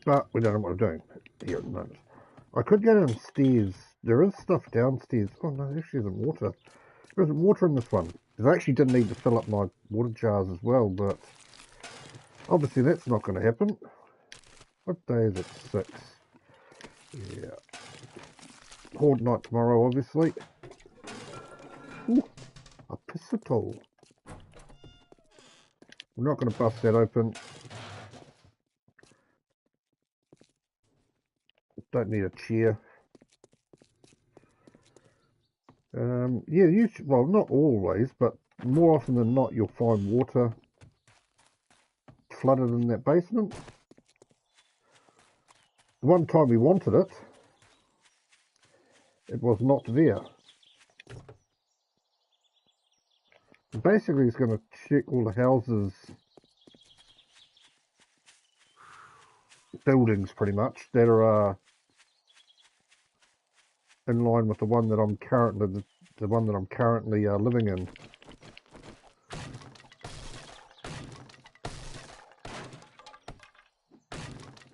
But we don't know what I'm doing here at the moment. I could go downstairs. There is stuff downstairs. Oh no, there actually isn't water. There isn't water in this one. I actually did need to fill up my water jars as well, but obviously that's not going to happen. What day is it? 6. Yeah. Horde night tomorrow, obviously. Ooh, a pistol. We're not going to bust that open. Don't need a chair. Yeah, well, not always, but more often than not, you'll find water flooded in that basement. The one time we wanted it, it was not there. Basically, he's going to check all the houses, buildings pretty much, that are in line with the one that I'm currently living in.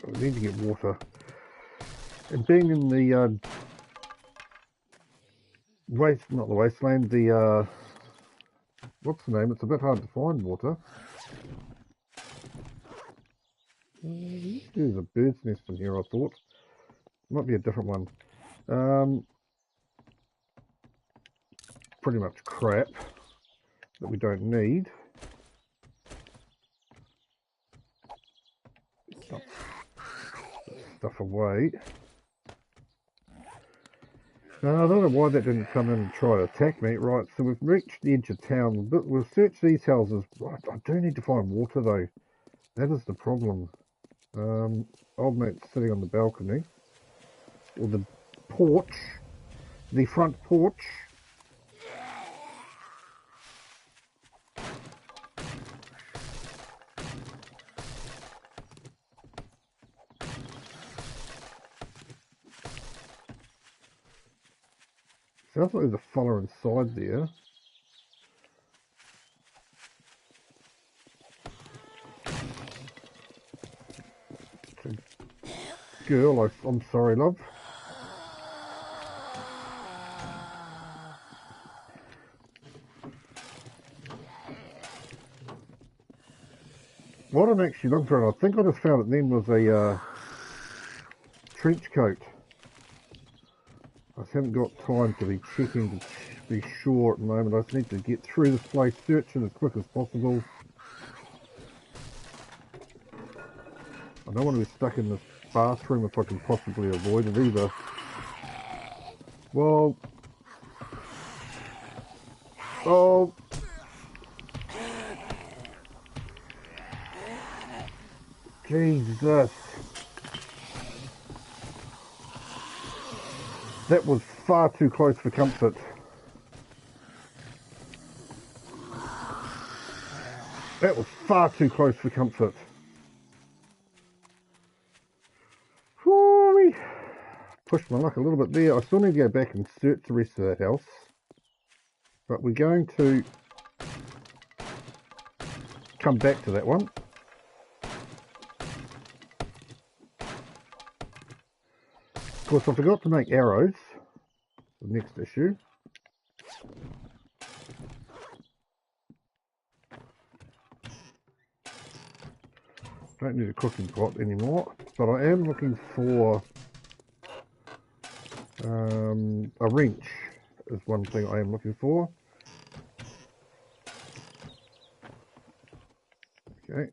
We need to get water. And being in the not the wasteland, the what's the name? It's a bit hard to find water. There's a bird's nest in here, I thought. Might be a different one. Pretty much crap that we don't need. Stuff away. I don't know why that didn't come in and try to attack me. Right, so we've reached the edge of town. But we'll search these houses. I do need to find water though. That is the problem. Old mate's sitting on the balcony. Or the porch. The front porch. Sounds like there's a fella inside there. Girl, I'm sorry, love. What I'm actually looking for, and I think I just found it then, was a trench coat. I just haven't got time to be checking to be sure at the moment. I just need to get through this place, search it as quick as possible. I don't want to be stuck in this bathroom if I can possibly avoid it either. Well, oh, Jesus, that was far too close for comfort. That was far too close for comfort. Whoo-wee. Pushed my luck a little bit there. I still need to go back and search the rest of that house. But we're going to come back to that one. Of course, I forgot to make arrows. The next issue. Don't need a cooking pot anymore, but I am looking for a wrench is one thing I am looking for. Okay.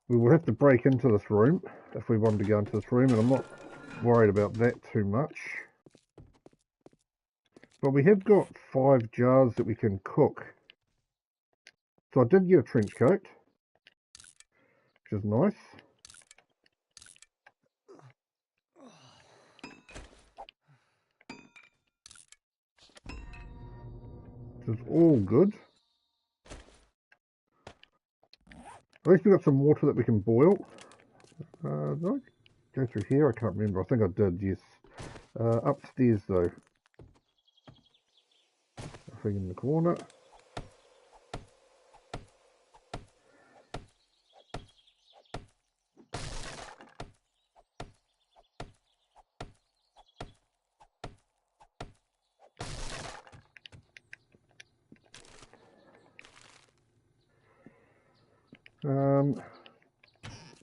We will have to break into this room if we wanted to go into this room, and I'm not worried about that too much. But we have got 5 jars that we can cook. So I did get a trench coat, which is nice. Which is all good. At least we've got some water that we can boil. Did I go through here? I can't remember. I think I did, yes. Upstairs though. Nothing in the corner.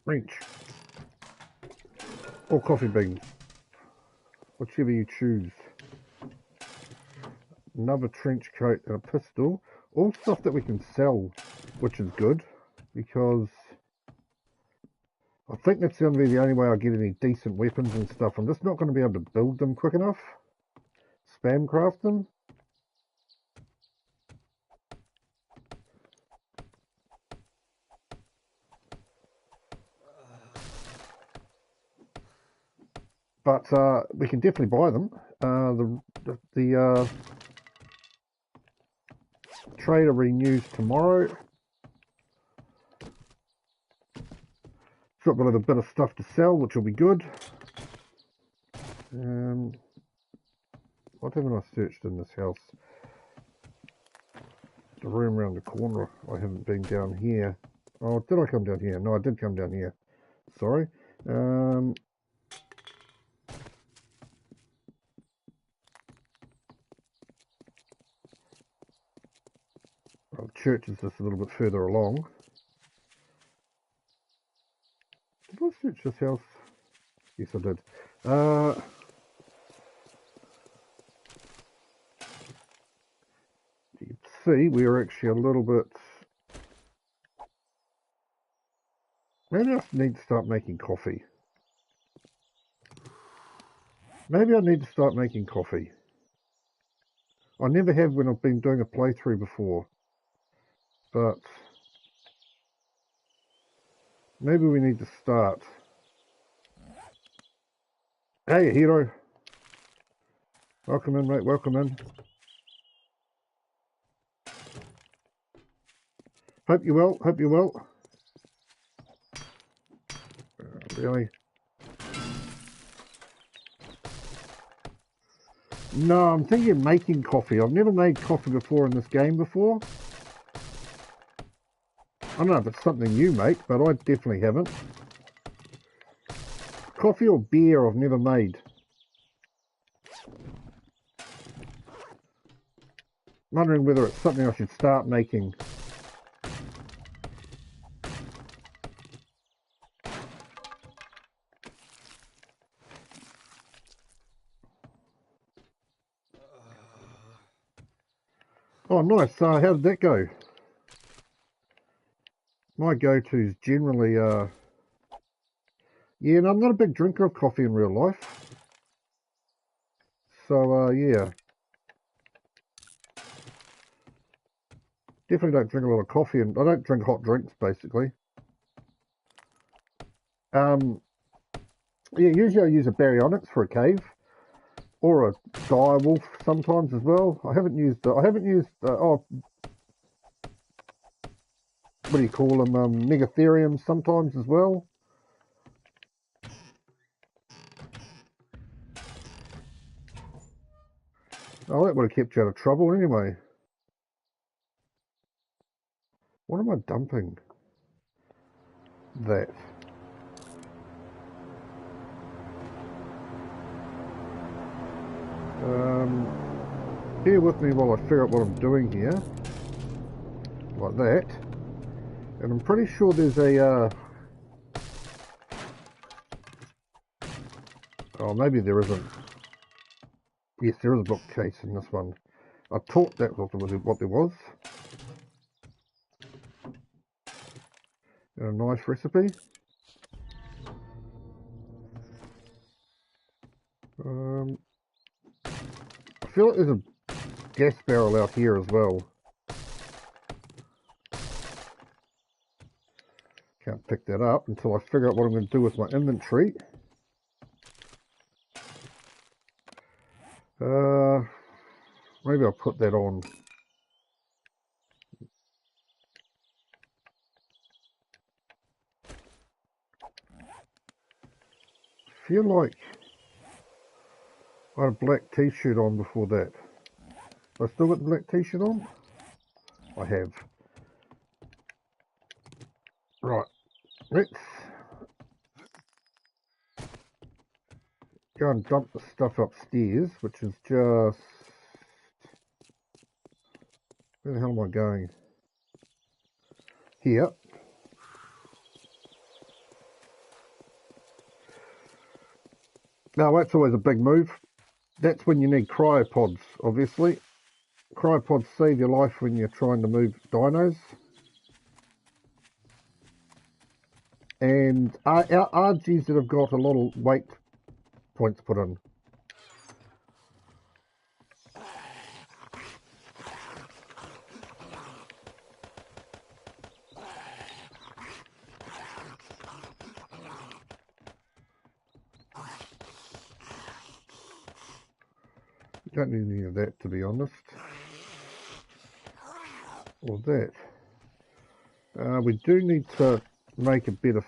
Wrench. Or coffee beans. Whichever you choose. Another trench coat and a pistol. All stuff that we can sell, which is good, because I think that's going to be the only way I get any decent weapons and stuff. I'm just not going to be able to build them quick enough. Spam craft them. But we can definitely buy them. The trader renews tomorrow. Got a bit of stuff to sell, which will be good. What haven't I searched in this house? The room around the corner. I haven't been down here. Oh, did I come down here? No, I did come down here. Sorry. Well, the church is just a little bit further along. Did I search this house? Yes, I did. You can see we are actually a little bit... Maybe I need to start making coffee. Maybe I need to start making coffee. I never have when I've been doing a playthrough before. But maybe we need to start. Hey, hero. Welcome in, mate. Welcome in. Hope you're well. Hope you're well. Really? No, I'm thinking of making coffee. I've never made coffee before in this game before. I don't know if it's something you make, but I definitely haven't. Coffee or beer I've never made. I'm wondering whether it's something I should start making. Oh, nice. How did that go? My go-to is generally, yeah, no, I'm not a big drinker of coffee in real life. So, yeah. Definitely don't drink a lot of coffee, and I don't drink hot drinks, basically. Yeah, usually I use a baryonyx for a cave. Or a dire wolf sometimes as well. I haven't used, oh, what do you call them, megatheriums sometimes as well. Oh, that would have kept you out of trouble anyway. What am I dumping? That. Bear with me while I figure out what I'm doing here. Like that. And I'm pretty sure there's a, oh, maybe there isn't. Yes, there is a bookcase in this one. I thought that was what there was. And a nice recipe. I feel like there's a gas barrel out here as well. Can't pick that up until I figure out what I'm going to do with my inventory. Maybe I'll put that on. I feel like I had a black t-shirt on before that. I still got the black t-shirt on? I have. Right. Let's go and dump the stuff upstairs, which is just... Where the hell am I going? Here. Now that's always a big move. That's when you need cryopods, obviously. Cryopods save your life when you're trying to move dinos. And RGs that have got a lot of weight points put in. Don't need any of that, to be honest. Or that. We do need to make a bit of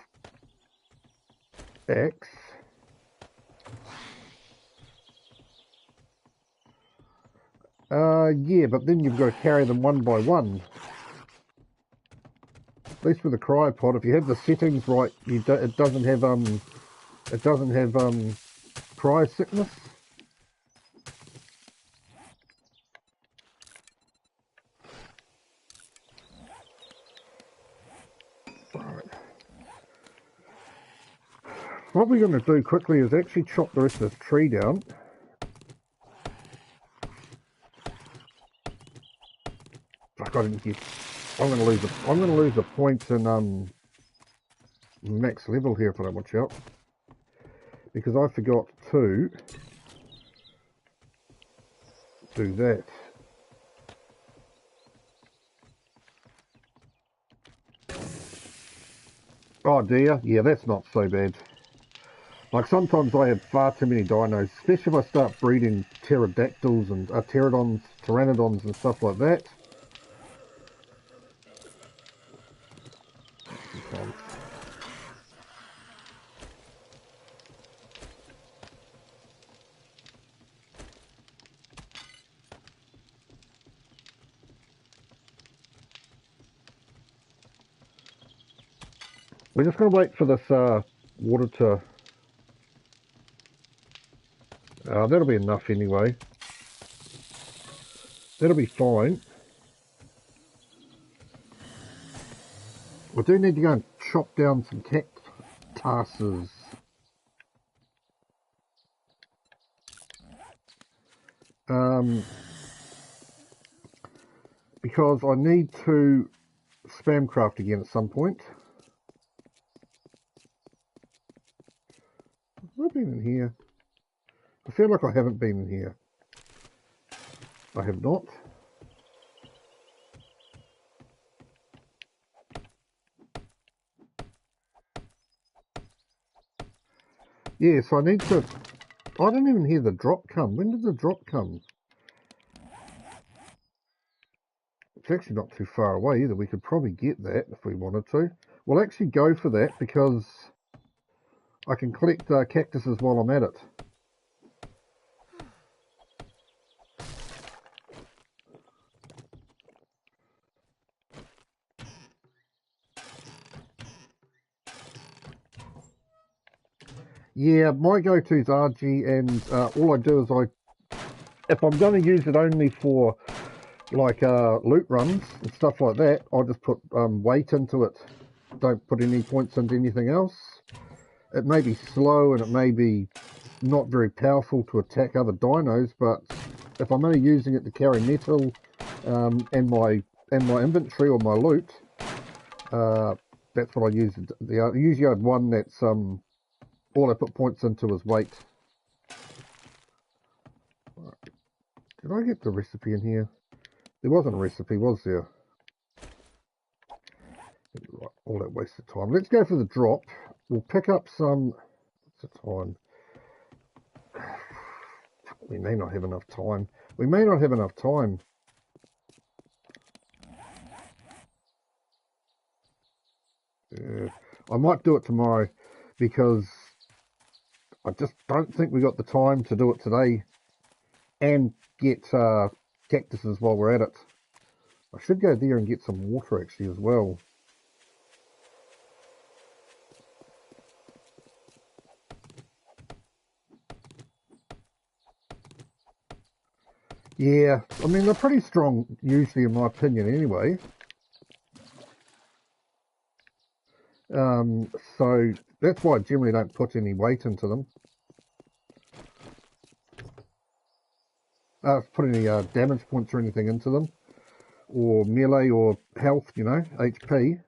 axe. Yeah, but then you've got to carry them one by one. At least with a cryopod, if you have the settings right, it doesn't have cryo sickness. What we're going to do quickly is actually chop the rest of this tree down. Fuck, I didn't get. I'm going to lose a point in max level here if I don't watch out, because I forgot to do that. Oh dear, yeah, that's not so bad. Like sometimes I have far too many dinos, especially if I start breeding pterodactyls and pteranodons and stuff like that. Sometimes. We're just going to wait for this water to... that'll be enough anyway. That'll be fine. I do need to go and chop down some cactuses. Because I need to spam craft again at some point. Have I been in here? I feel like I haven't been in here. I have not. Yeah, so I need to... I didn't even hear the drop come. When did the drop come? It's actually not too far away either. We could probably get that if we wanted to. We'll actually go for that because I can collect cactuses while I'm at it. Yeah, my go-to is RG, and all I do is if I'm going to use it only for like loot runs and stuff like that, I just put weight into it. Don't put any points into anything else. It may be slow and it may be not very powerful to attack other dinos, but if I'm only using it to carry metal and my inventory or my loot, that's what I use. Usually I have one that's all I put points into is weight. Did I get the recipe in here? There wasn't a recipe, was there? Right, all that wasted time. Let's go for the drop. We'll pick up some... What's the time? We may not have enough time. We may not have enough time. I might do it tomorrow because I just don't think we got the time to do it today and get cactuses while we're at it. I should go there and get some water actually as well. Yeah, I mean, they're pretty strong usually in my opinion anyway. So that's why I generally don't put any weight into them. put any damage points or anything into them, or melee or health, you know, HP.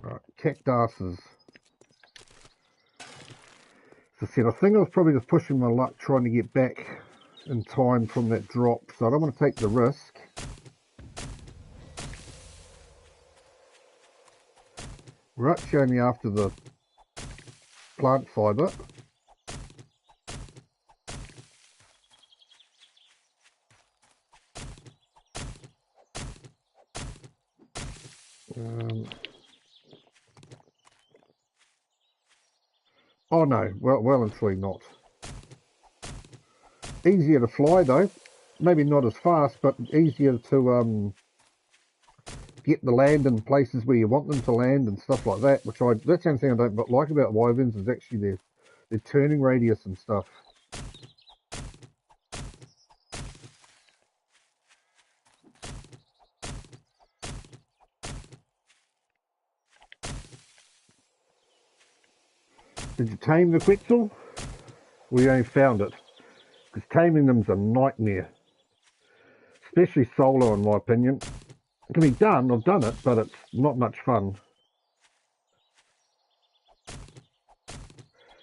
Right, cactuses. As I said, I think I was probably just pushing my luck trying to get back in time from that drop, so I don't want to take the risk. We're actually only after the plant fibre. Oh no, well and truly not. Easier to fly though, maybe not as fast, but easier to get the land in places where you want them to land and stuff like that. That's the only thing I don't like about wyverns is actually their turning radius and stuff. Did you tame the quetzal? We only found it. Because taming them's a nightmare. Especially solo, in my opinion. It can be done, I've done it, but it's not much fun.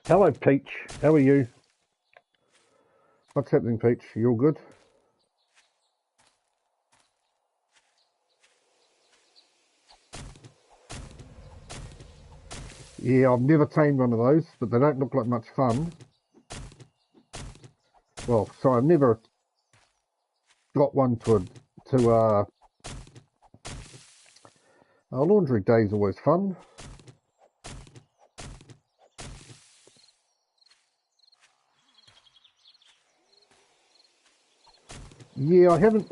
Hello, Peach. How are you? What's happening, Peach? You all good? Yeah, I've never tamed one of those, but they don't look like much fun. Well, so I've never got one laundry day's always fun. Yeah, I haven't.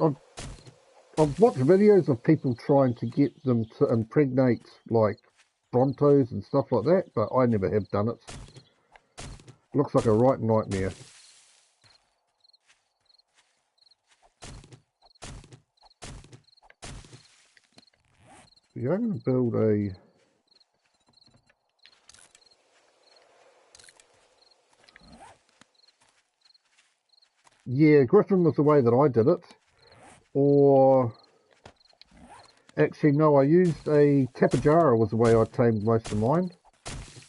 I've watched videos of people trying to get them to impregnate like Brontos and stuff like that, but I never have done it. Looks like a right nightmare. Yeah, I'm going to build a... Yeah, Griffin was the way that I did it. Or... Actually, no, I used a Tapajara was the way I tamed most of mine.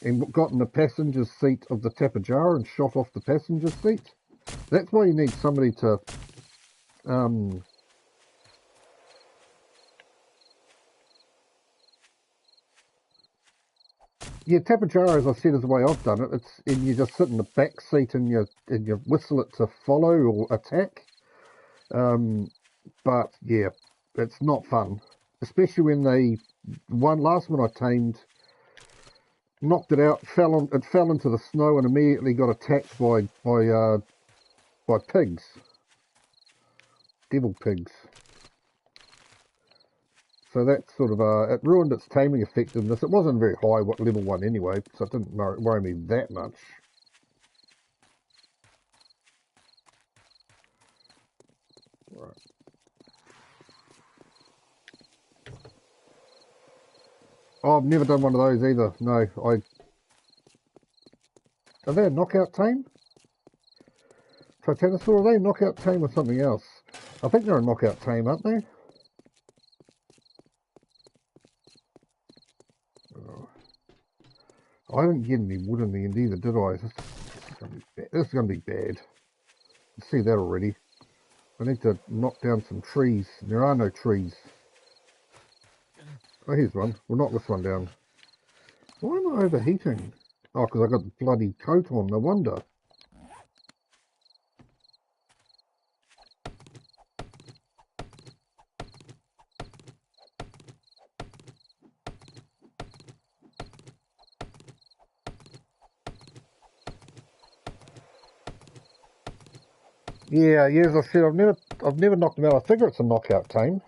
And got in the passenger seat of the Tapajara and shot off the passenger seat. That's why you need somebody to... Yeah, Tapajara, as I said, is the way I've done it. And you just sit in the back seat and you whistle it to follow or attack. But yeah, it's not fun, especially when last one I tamed knocked it out, it fell into the snow and immediately got attacked by pigs, devil pigs. So that sort of it ruined its taming effectiveness. It wasn't very high, level 1 anyway, so it didn't worry me that much. Right. Oh, I've never done one of those either. No, are they a knockout tame? Titanosaur, are they a knockout tame or something else? I think they're a knockout tame, aren't they? I didn't get any wood in the end either, did I? This is going to be bad. I see that already. I need to knock down some trees. There are no trees. Oh, here's one. We'll knock this one down. Why am I overheating? Oh, because I got the bloody coat on, no wonder. Yeah, as I said, I've never knocked them out. I figure it's a knockout tame.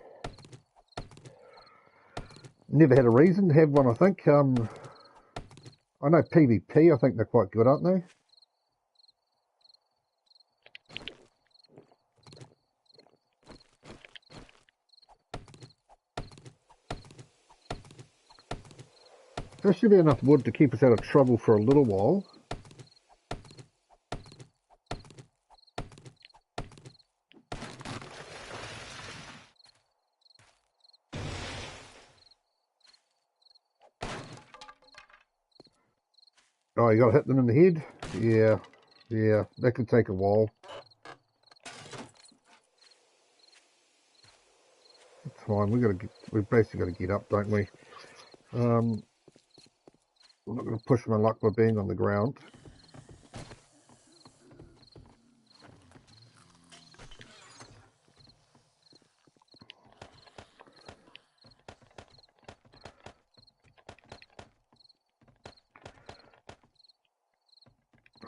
Never had a reason to have one, I think. I know PvP, I think they're quite good, aren't they? There should be enough wood to keep us out of trouble for a little while. Oh, you gotta hit them in the head? Yeah, yeah, that could take a while. It's fine, we basically gotta get up, don't we? I'm not gonna push my luck by being on the ground.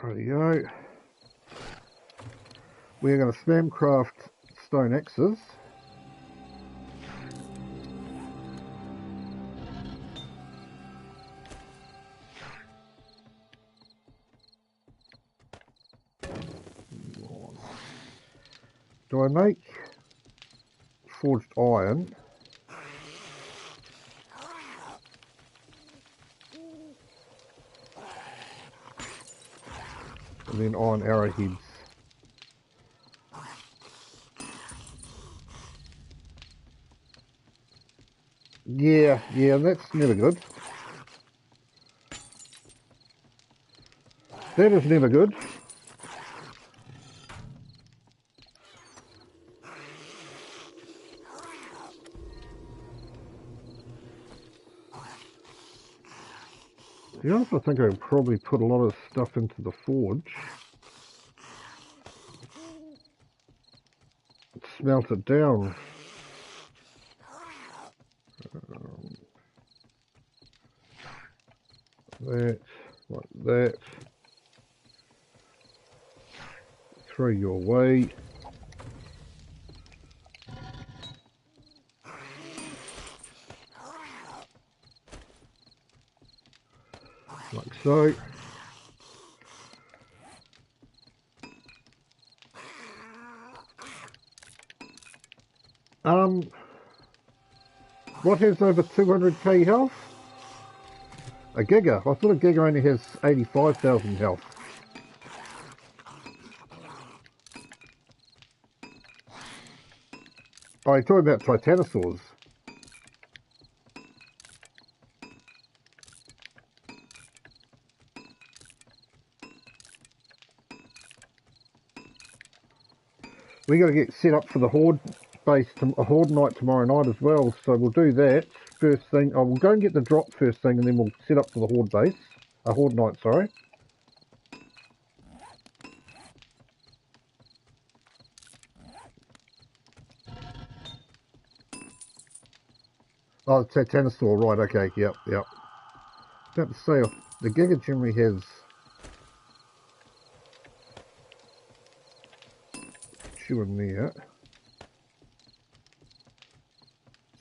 There you go. We're going to spam craft stone axes. Do I make forged iron? And then iron arrowheads. Yeah, that's never good. That is never good. To be honest, I think I would probably put a lot of stuff into the forge. Smelt it down. That, like that. Throw you away. Like so. What has over 200k health? A Giga. I thought a Giga only has 85,000 health. Oh, you're talking about Titanosaurs. We got to get set up for the Horde base, a Horde night tomorrow night as well, so we'll do that first thing. Oh, we'll go and get the drop first thing, and then we'll set up for the Horde base. A Horde night, sorry. Oh, Titanosaur, right, okay, yep. About to say, the Giga generally has... two in there.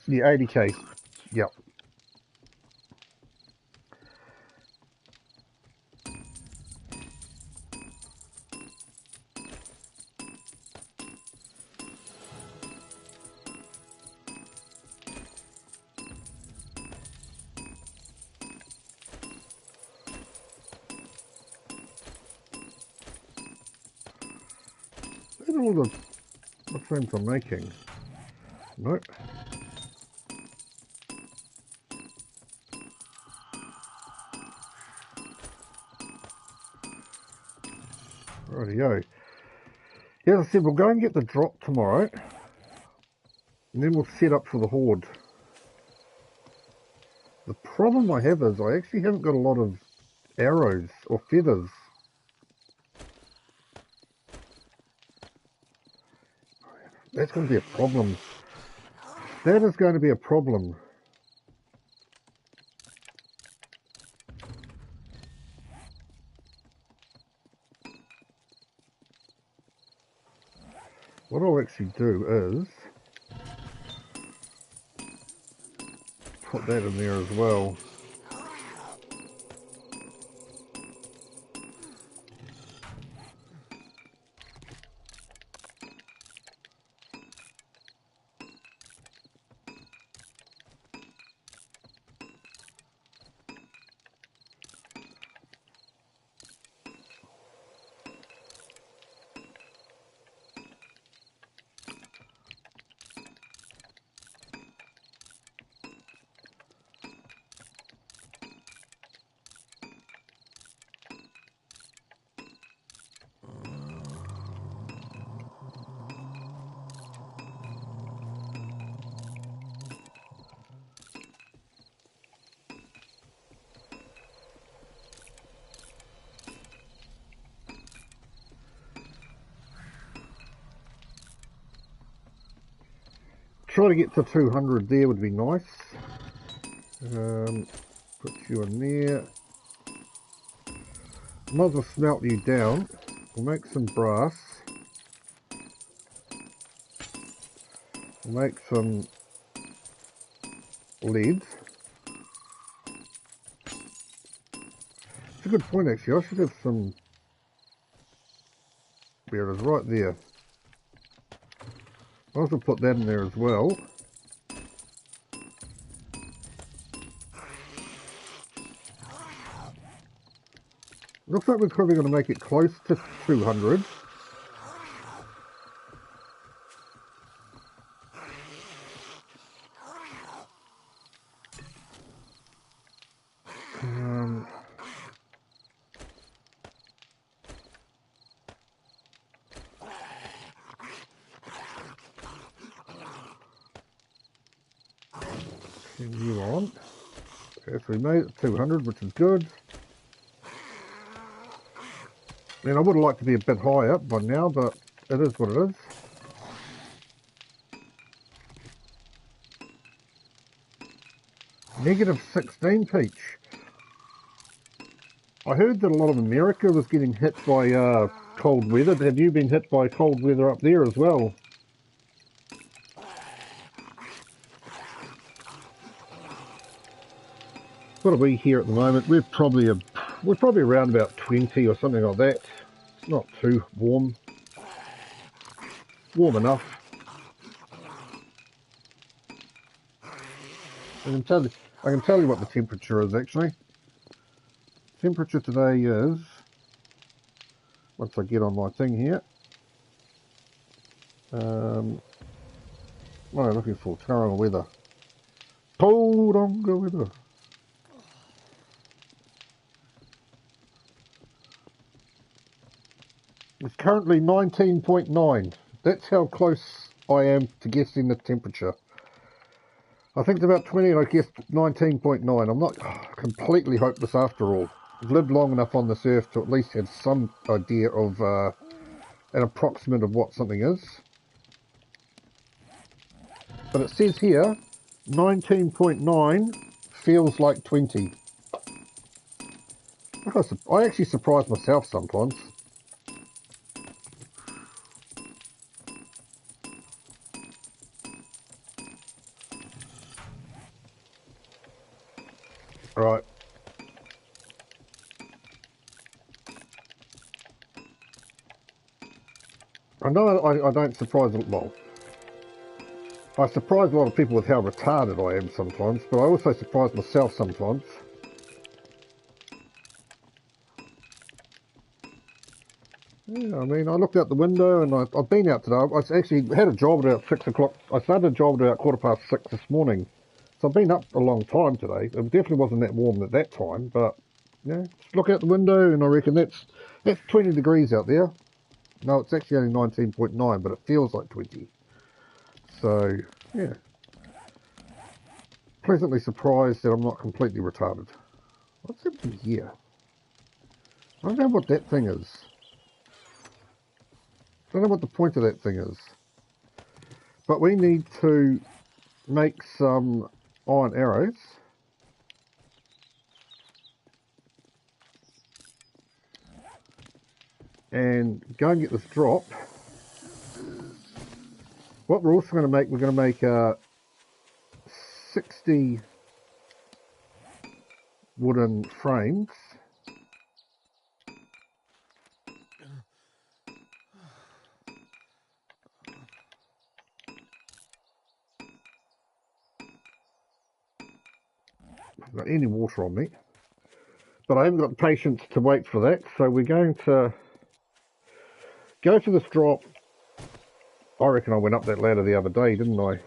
Yeah, 80k, yep. Look at all the frames I'm making. Nope. Rightio. Yeah, as I said, we'll go and get the drop tomorrow, and then we'll set up for the Horde. The problem I have is I actually haven't got a lot of arrows or feathers. That's going to be a problem. That is going to be a problem. What I'll actually do is put that in there as well. try to get to 200 there would be nice. Put you in there. Might as well smelt you down. We'll make some brass. We'll make some lead. It's a good point actually. I should have some. There it is, right there. Might as well put that in there as well. Looks like we're probably going to make it close to 200. Continue on. Okay, so we made it to 200, which is good. I mean, I would like to be a bit higher by now, but it is what it is. -16 Peach. I heard that a lot of America was getting hit by cold weather. Have you been hit by cold weather up there as well? What are we here at the moment? We're probably around about 20 or something like that. It's not too warm. Warm enough. I can tell you what the temperature is actually. Temperature today is, once I get on my thing here, what am I looking for? Tauranga weather. Tauranga weather. It's currently 19.9. That's how close I am to guessing the temperature. I think it's about 20 and I guessed 19.9. I'm not completely hopeless after all. I've lived long enough on this earth to at least have some idea of an approximate of what something is. But it says here, 19.9 feels like 20. I actually surprise myself sometimes. Right. I know I don't surprise a lot. Well, I surprise a lot of people with how retarded I am sometimes, but I also surprise myself sometimes. Yeah, I mean, I looked out the window and I've been out today. I actually had a job at about 6 o'clock. I started a job at about 6:15 this morning. So I've been up a long time today. It definitely wasn't that warm at that time, but yeah, just look out the window and I reckon that's 20 degrees out there. No, it's actually only 19.9, but it feels like 20. So, yeah. Pleasantly surprised that I'm not completely retarded. What's happening here? I don't know what that thing is. I don't know what the point of that thing is. But we need to make some iron arrows. And go and get this drop. What we're also going to make, we're going to make 60 wooden frames. I've got any water on me. But I haven't got the patience to wait for that, so we're going to go to this drop. I reckon I went up that ladder the other day, didn't I?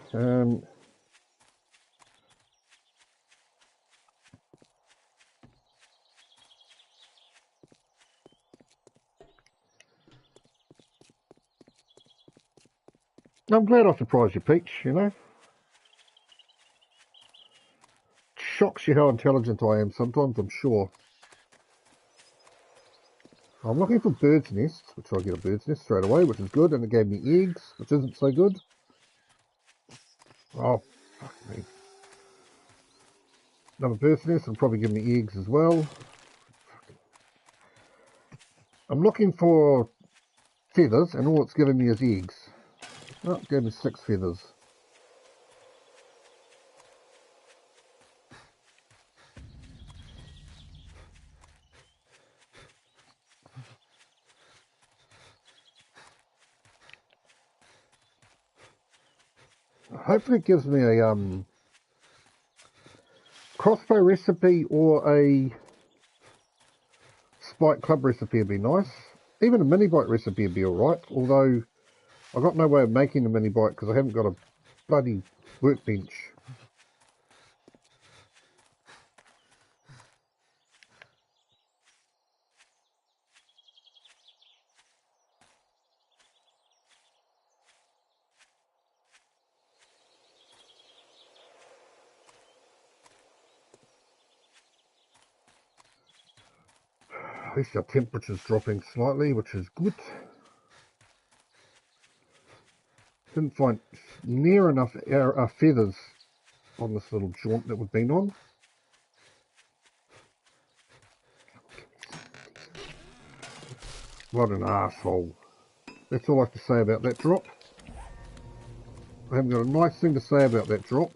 I'm glad I surprised you, Peach, you know. Shocks you how intelligent I am sometimes, I'm sure. I'm looking for bird's nests, which I get a bird's nest straight away, which is good, and it gave me eggs, which isn't so good. Oh, fuck me. Another person nest will probably give me eggs as well. I'm looking for feathers, and all it's giving me is eggs. Oh, it gave me 6 feathers. Hopefully it gives me a crossbow recipe or a spike club recipe would be nice. Even a mini bite recipe would be alright, although I've got no way of making a mini bite because I haven't got a bloody workbench. At least our temperature's dropping slightly, which is good. Didn't find near enough feathers on this little jaunt that we've been on. What an arsehole. That's all I have to say about that drop. I haven't got a nice thing to say about that drop.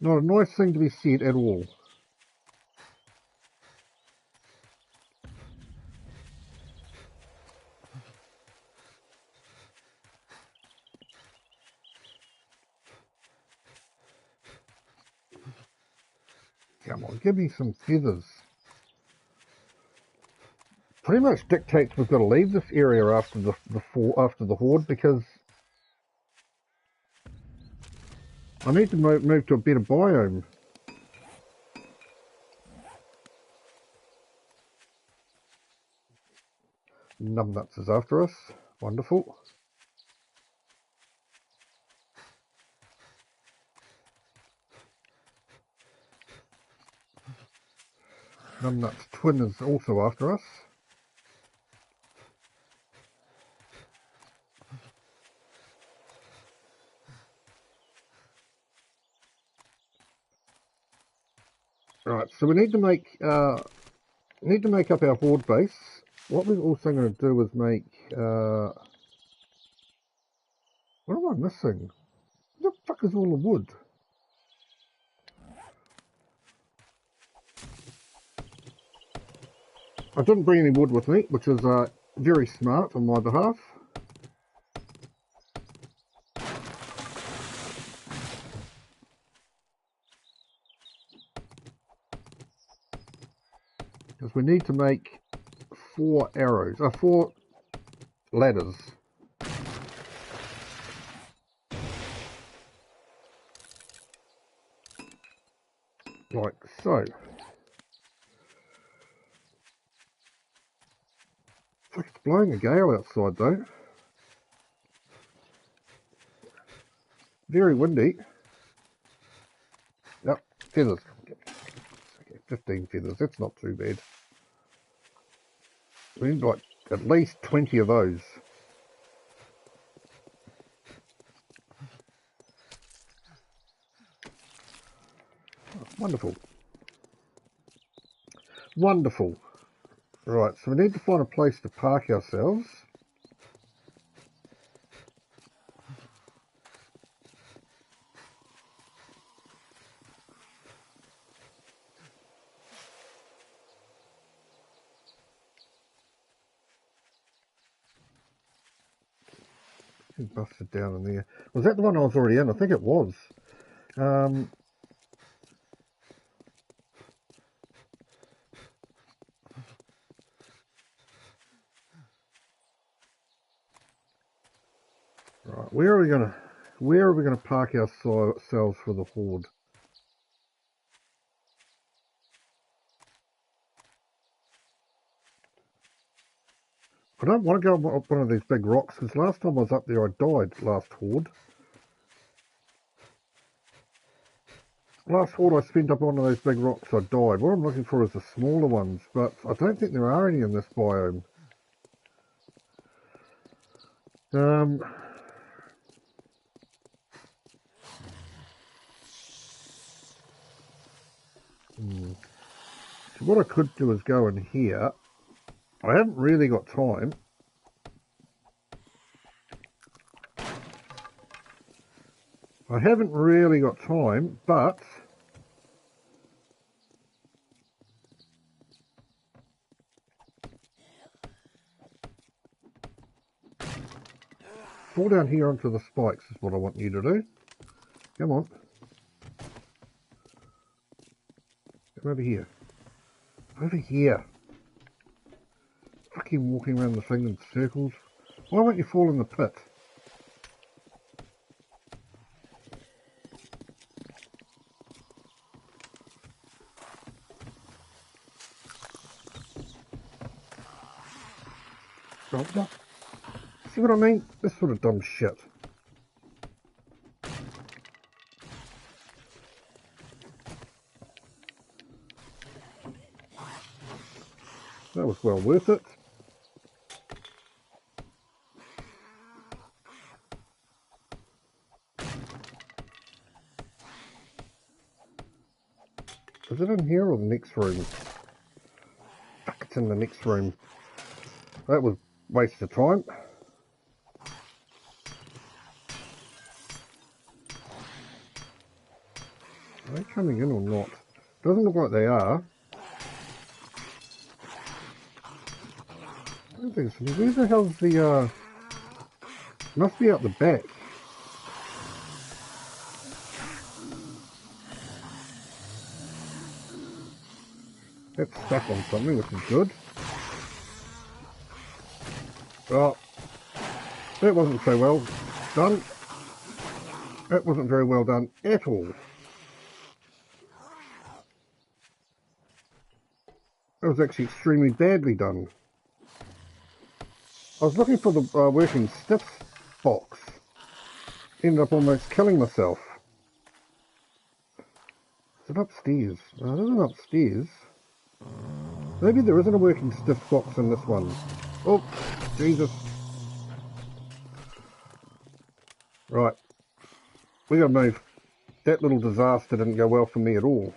Not a nice thing to be said at all. Come on, give me some feathers. Pretty much dictates we've got to leave this area after the horde because I need to move to a better biome. Numbnuts is after us. Wonderful. Numbnuts twin is also after us. Right, so we need to make up our horde base. What we're also going to do is make what am I missing? What the fuck is all the wood? I didn't bring any wood with me, which is very smart on my behalf. Because we need to make 4 ladders. Like so. Fuck, it's blowing a gale outside though. Very windy. Yep, feathers. Okay, 15 feathers, that's not too bad. We need like at least 20 of those. Oh, wonderful. Wonderful. Right, so we need to find a place to park ourselves. Busted down in there. Was that the one I was already in? I think it was. Right, where are we gonna park ourselves for the horde? I don't want to go up one of these big rocks because last time I was up there I died last horde. Last horde I spent up on one of those big rocks, I died. What I'm looking for is the smaller ones, but I don't think there are any in this biome. So what I could do is go in here. I haven't really got time. But fall down here onto the spikes is what I want you to do. Come on. Come over here. Over here. Fucking walking around the thing in circles. Why won't you fall in the pit? Stop. See what I mean? This sort of dumb shit. That was well worth it. Is it in here or the next room? Fuck, it's in the next room. That was a waste of time. Are they coming in or not? Doesn't look like they are. I don't think so. Where the hell's the, must be out the back. That's stuck on something, which is good. Oh, that wasn't so well done. That wasn't very well done at all. That was actually extremely badly done. I was looking for the working stiffs box. Ended up almost killing myself. Is it upstairs? No, it isn't upstairs. Maybe there isn't a working stiffs box in this one. Oh, Jesus. Right. We gotta move. That little disaster didn't go well for me at all.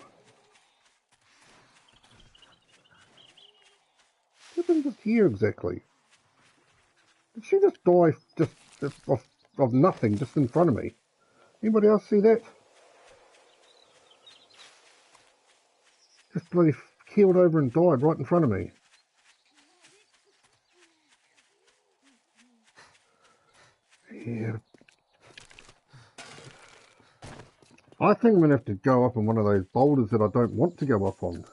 What happened just here exactly? Did she just die just of nothing, just in front of me? Anybody else see that? Just bloody keeled over and died right in front of me. Yeah. I think I'm going to have to go up on one of those boulders that I don't want to go up on.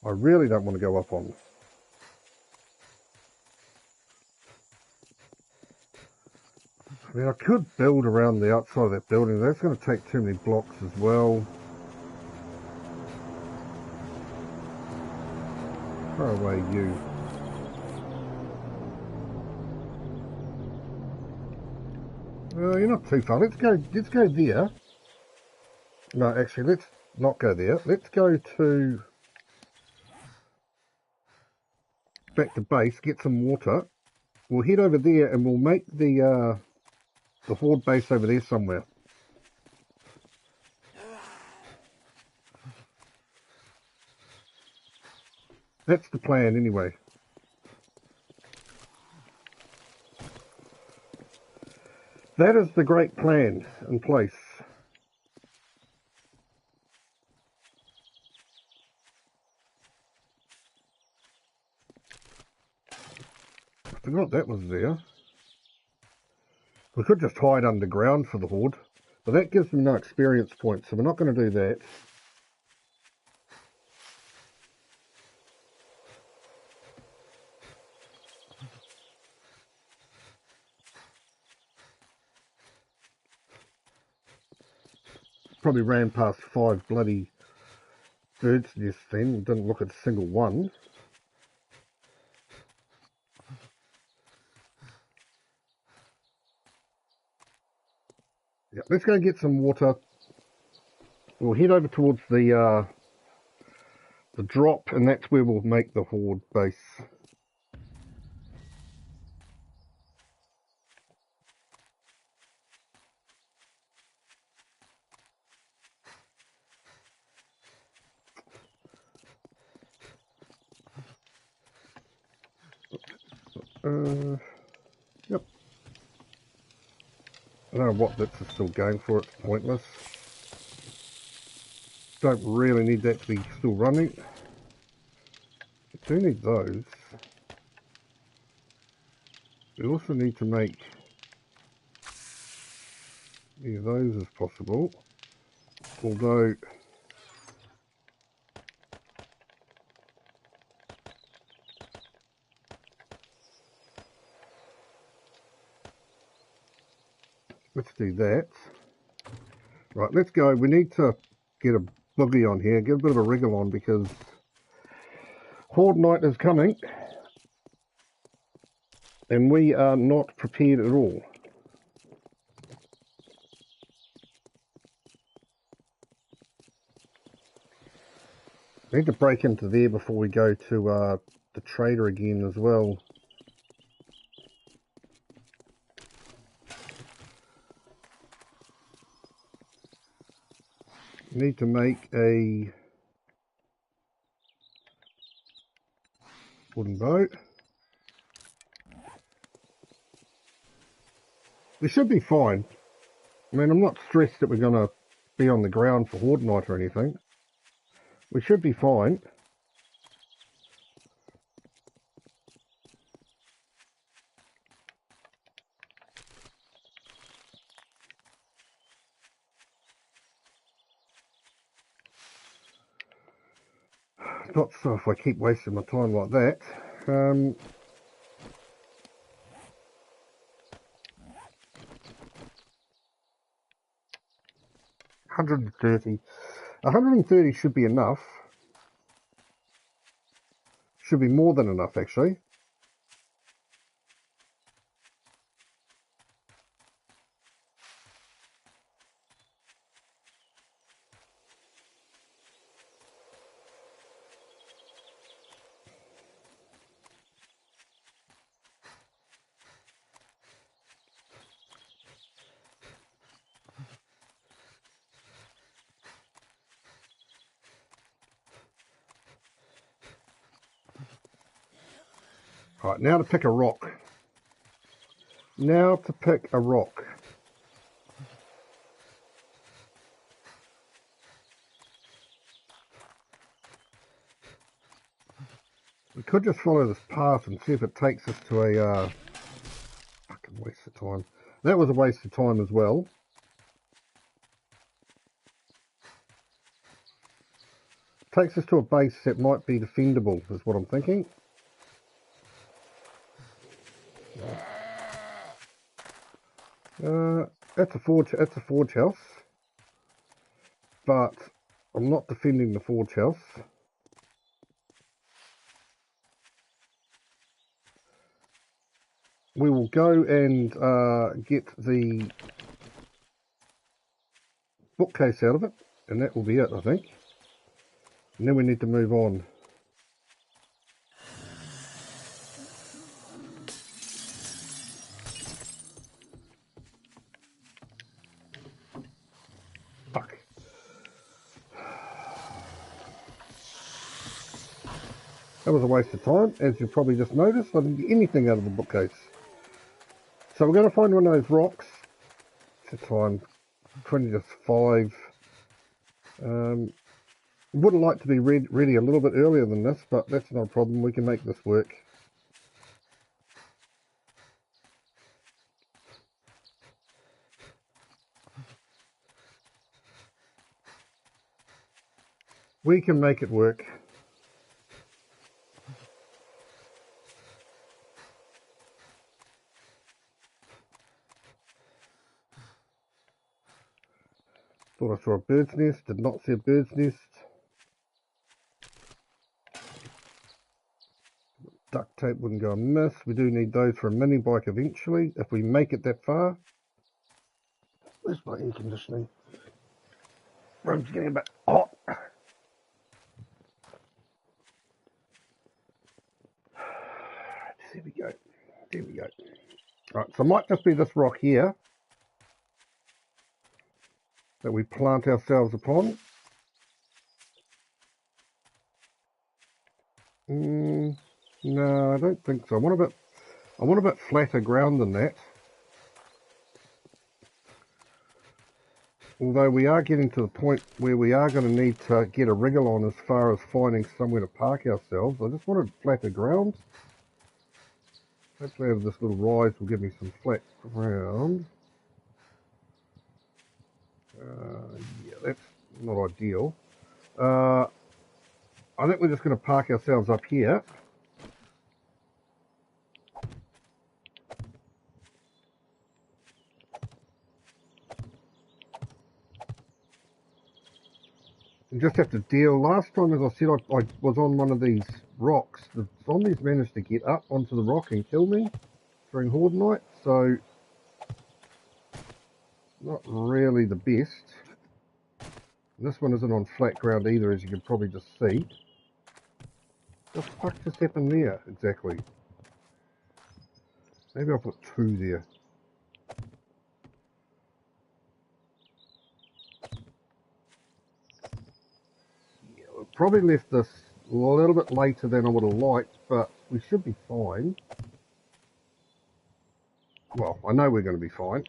I really don't want to go up on. I mean, I could build around the outside of that building. That's going to take too many blocks as well. Throw away you. You're not too far. Let's go there. No, actually, let's not go there. Let's go to back to base, get some water. We'll head over there and we'll make the horde base over there somewhere. That's the plan anyway. That is the great plan in place. I forgot that was there. We could just hide underground for the horde, but that gives them no experience points, so we're not going to do that. Probably ran past 5 bloody birds just then, didn't look at a single one. Yeah, let's go get some water. We'll head over towards the drop, and that's where we'll make the horde base. Yep. I don't know what bits are still going for, it's pointless. Don't really need that to be still running. We do need those. We also need to make any of those as possible. Although let's do that. Right, let's go. We need to get a boogie on here, get a bit of a wriggle on, because Horde Night is coming and we are not prepared at all. I need to break into there before we go to the trader again as well. Need to make a wooden boat. We should be fine. I mean, I'm not stressed that we're going to be on the ground for Horde Night or anything. We should be fine. Not so if I keep wasting my time like that. 130. 130 should be enough. Should be more than enough, actually. Right, now to pick a rock. Now to pick a rock. We could just follow this path and see if it takes us to a fucking waste of time. That was a waste of time as well. Takes us to a base that might be defendable, is what I'm thinking. That's a forge house, but I'm not defending the forge house. We will go and get the bookcase out of it, and that will be it, I think. And then we need to move on. Fuck. That was a waste of time, as you probably just noticed. I didn't get anything out of the bookcase. So we're going to find one of those rocks. It's a time 20 to 5. Would like to be ready a little bit earlier than this, but that's not a problem. We can make this work. We can make it work. Thought I saw a bird's nest. Did not see a bird's nest. Duct tape wouldn't go amiss. We do need those for a mini bike eventually, if we make it that far. Where's my air conditioning? Room's getting a bit hot. There we go. There we go. Right, so it might just be this rock here that we plant ourselves upon. No, I don't think so. I want a bit flatter ground than that. Although we are getting to the point where we are going to need to get a wriggle on as far as finding somewhere to park ourselves. I just wanted flatter ground. Hopefully this little rise will give me some flat ground. Yeah, that's not ideal. I think we're just going to park ourselves up here. And just have to deal. Last time, as I said, I was on one of these rocks. The zombies managed to get up onto the rock and kill me during Horde Night, so not really the best. And this one isn't on flat ground either, as you can probably just see. What the fuck just happened there, exactly? Maybe I'll put 2 there. Yeah, we've probably left this a little bit later than I would have liked, but we should be fine. Well, I know we're going to be fine.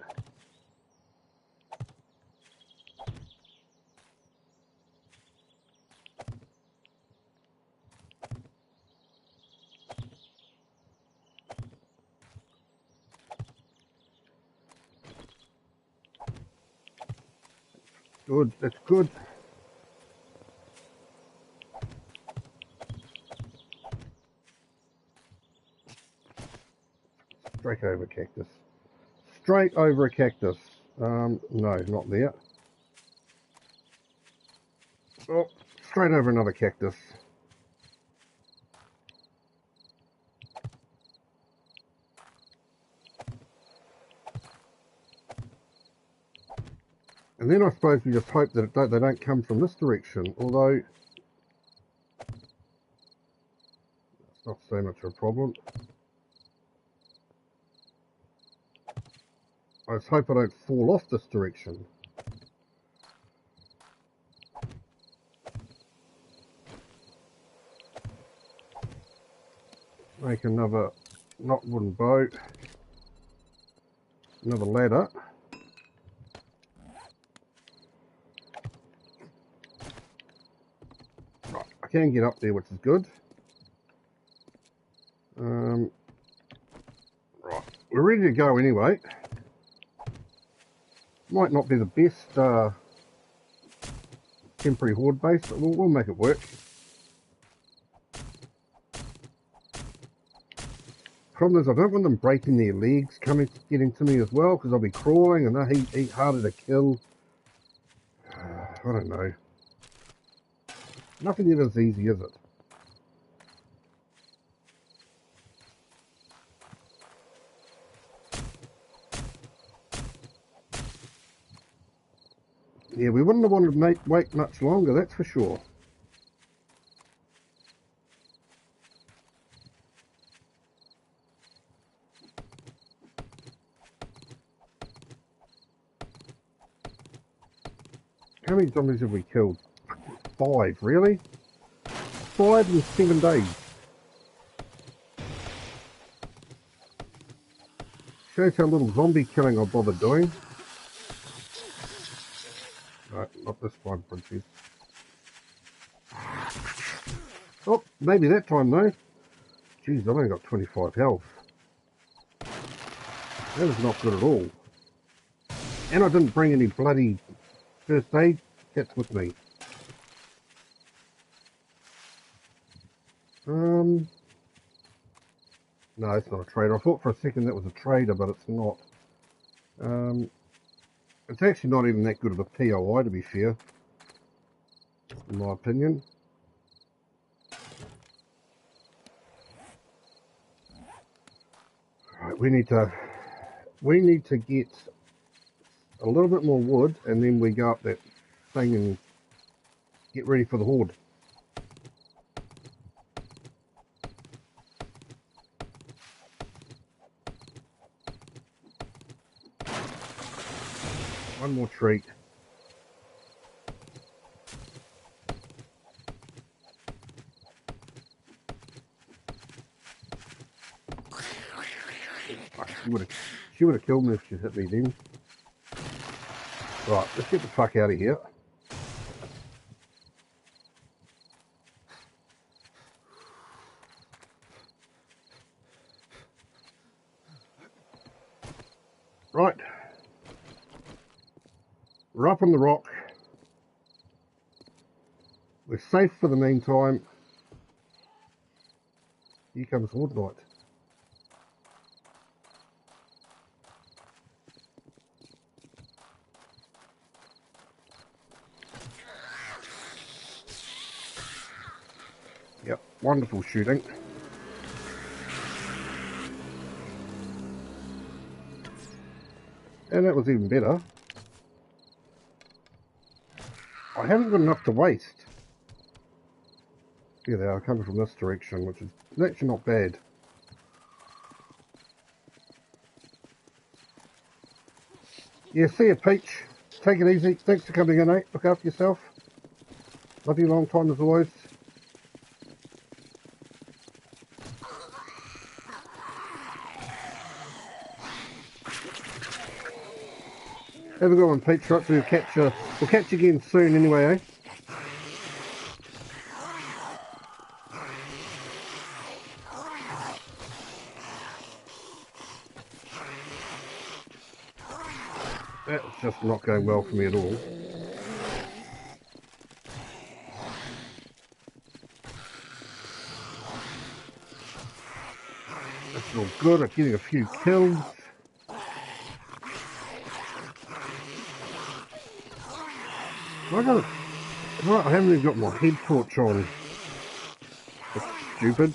Good, that's good. Straight over cactus. Straight over a cactus. No, not there. Oh, straight over another cactus. And then I suppose we just hope that they don't come from this direction, although it's not so much of a problem. I just hope I don't fall off this direction. Make another, not wooden boat, another ladder. Right, I can get up there, which is good. Right, we're ready to go anyway. Might not be the best temporary horde base, but we'll make it work. Problem is, I don't want them breaking their legs, getting to me as well, because I'll be crawling and they'll eat harder to kill. I don't know. Nothing is as easy, is it? Yeah, we wouldn't have wanted to wait much longer, that's for sure. How many zombies have we killed? 5, really? 5 in 7 days. Shows how little zombie killing I bothered doing. Right, not this one, princess. Oh, maybe that time though. Jeez, I've only got 25 health. That is not good at all. And I didn't bring any bloody first aid kits with me. No, it's not a trader. I thought for a second that was a trader, but it's not. It's actually not even that good of a POI, to be fair, in my opinion. Right, we need to get a little bit more wood, and then we go up that thing and get ready for the horde. One more treat. She would have killed me if she hit me then. Right, let's get the fuck out of here. Right. We're up on the rock. We're safe for the meantime. Here comes Horde Night. Yep, wonderful shooting. And that was even better. I haven't got enough to waste. Here they are, coming from this direction, which is actually not bad. Yeah, see you, Peach. Take it easy. Thanks for coming in, mate. Look after yourself. Love you long time as always. Have a good one, Peach. Right, so we'll catch you again soon anyway, eh? That's just not going well for me at all. That's all good. I'm getting a few kills. I haven't even got my head torch on. That's stupid.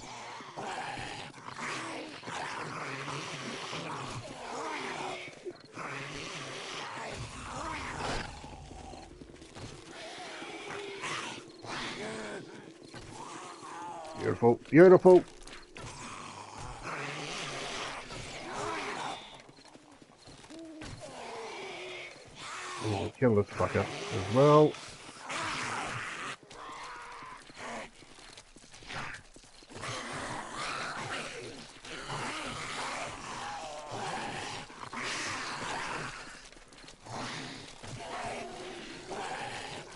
Beautiful, beautiful. Oh, kill this fucker as well.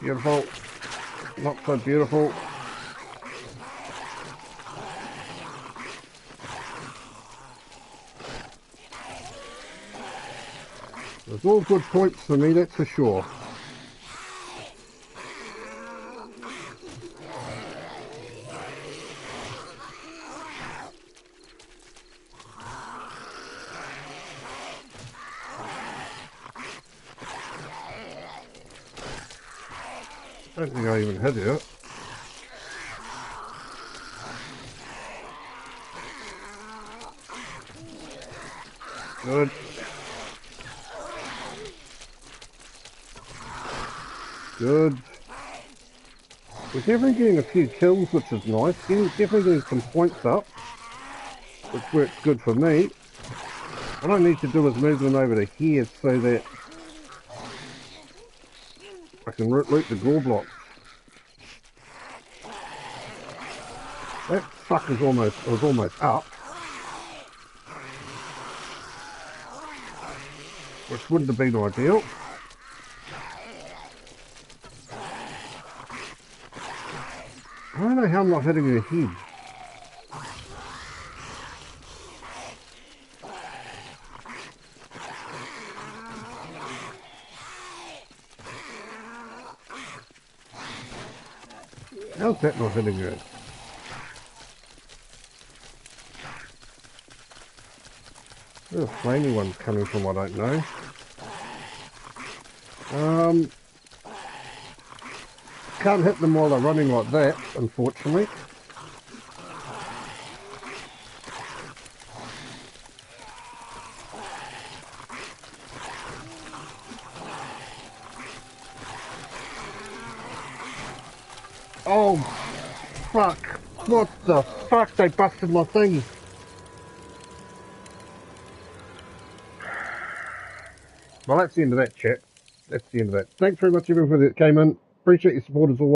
Beautiful. Not so beautiful. There's all good points for me, that's for sure. I don't think I even hit it. Good. Good. We're definitely getting a few kills, which is nice. Definitely getting some points up, which works good for me. What I need to do is move them over to here so that I can loot the gore blocks. That fucker's was almost up. Which wouldn't have been ideal. I don't know how I'm not hitting her head. How's that not hitting her? Where's the flamey one's coming from, I don't know. Can't hit them while they're running like that, unfortunately. Oh, fuck. What the fuck? They busted my thing. Well, that's the end of that chat. That's the end of that. Thanks very much everyone that came in. Appreciate your support as always.